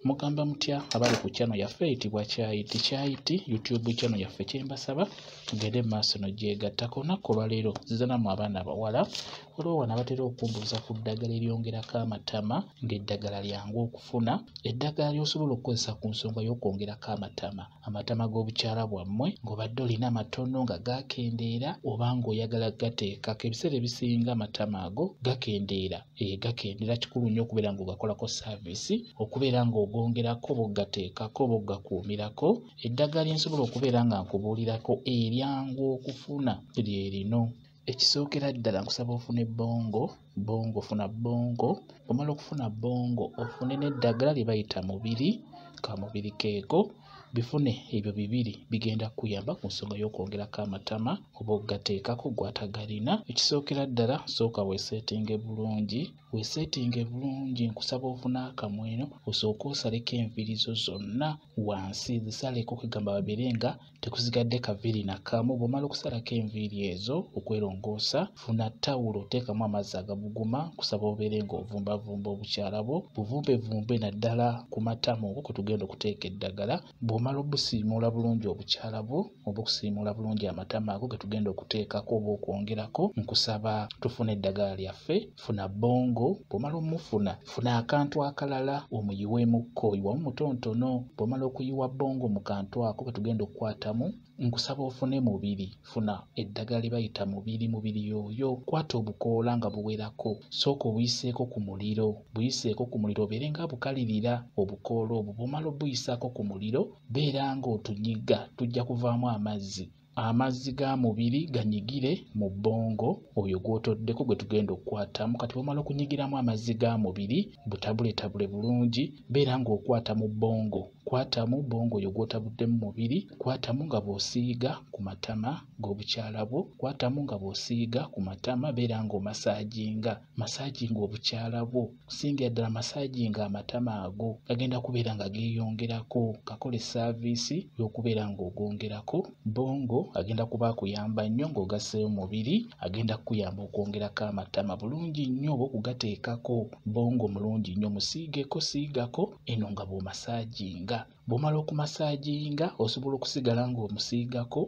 Mugamba mutya abali ku channel yaffe eyitibwa Kyayiti. Kyayiti YouTube channel yaffe kyembasaba tugende maaso n'ogyegattako. Olunaku olwaleero zizanamu abaana abawala waliwo wano abatera okumbuuza ku ddagala eryongerako amatama ng'eddagala lyangu okufuna, eddagala ly'osobola okukozesa ku nsonga y'okwongerako amatama g'obukyala bwammwe ng'obadde olina amatono nga gakendeera oba ng'oyagala gateekako. Ebiseera ebisinga amatama ago gakendeera kikulu nnyo okubeera ng'ogakolako saavisi, okubeera ng'ogongerako oba ogateekako oba ogakuumirako. Eddagala lye nsobola okubeera nga nkubuulirako eryangu okufuna lye lino. Ekisookera ddala nkusaba ofune bbongo, funa bbongo. Omala okufuna bbongo ofune n'eddagala lye bayita mubiri, kamubiri keeko. Bifune ebyo bibiri bigenda kuyamba ku nsonga y'okwongerako amatama oba ogateekako gw'atagalina. Ekisookera ddala sooka weeseetinge bulungi, nkusaba ofune akamweno osooke osaleko enviiri zo zonna wansi, zisaleko kwegamba babeere nga tekusigadde kaviiri nakamu. Bw'omala okusalako enviiri ezo okwerongoosa, funa ttawulo oteekamu amazzi agabuguma, nkusaba obeere ng'ovumbavumba obukyala bwo, buvumbevumbe naddala ku matama okwo kwe tugenda okuteeka eddagala. Bw'omala obusiimuula bulungi obukyala bwo oba okusiimuula bulungi amatama ago ge tugenda okuteekako oba okwongerako, nkusaba tufune eddagala lyaffe, funa bbongo. Bw'omala omufuna, funa akantu akalala omuyiweemukko, oyiwamu mutontono. Bw'omala okuyiwa bbongo mu kantu ako ke tugenda okukwatamu, nkusaba ofune mubiri, funa eddagala lye bayita mubiri yooyo. Kwata obukoola nga buwerako, sooka obuyiseeko ku muliro, obeere nga bukalirira obukoola obwo. Bw'omala obuyisaako ku muliro, beera ng'otunyiga, tujja kuvaamu amazzi ga mubiri ganyigire mu bbongo oyo gw'otoddeko gwe tugenda okukwatamu. Kati bw'omala okunyigiramu amazzi ga mubiri butabuletabule bulungi, beera ng'okwata mu bbongo, kwatamu bbongo oyo gw'otabuddemu mubiri, kwatamu nga bw'osiiga ku matama g'obukyala bwo, kwatamu nga bw'osiiga ku matama, beera ng'omasaaginga obukyala bwo, singira ddala masaaginga amatama ago, gagenda kubeera nga geeyongerako. Kakole saaviisi y'okubeera ng'ogongerako. Bbongo agenda kuba akuyamba nnyo ng'ogasseeyo mubiri, agenda kukuyamba okwongerako amatama bulungi nnyo oba okugateekako. Bbongo mulungi nnyo, siigako eno nga bw'omasaaginga. Bw'omala okumasaaginga osobola okusigala ng'omusiigako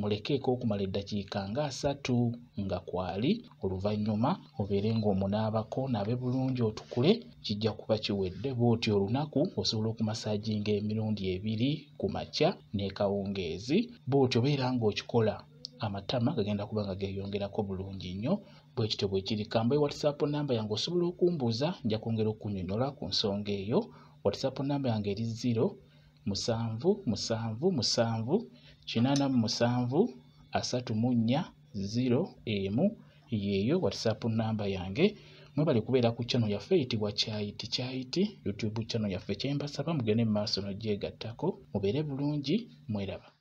mulekeeko okumala eddakiika nga 3 nga kwali. Oluvannyuma obeere ng'omunaabako, naabe bulungi otukule, kijja kuba kiwedde. Bw'otyo olunaku osobola okumasaaginga emirundi 2 ku makya n'ekawungeezi. Bw'otyo beera ng'okikola, amatama gagenda kuba nga geeyongerako bulungi nnyo. Bwe kityo bwe kiri. Kambe WhatsApp namba yange osobola okumbuuza, nja kwongera okunnyonnyola ku nsonga eyo. WhatsApp namba yange eri 077873401 yeeyo WhatsApp namba yange. Mwebale kubeera ku channel yaffe eyitibwa Kyayiti YouTube channel yaffe. Kyembasaba mugende mu maaso n'ogyegattako, mubeere bulungi, mweraba.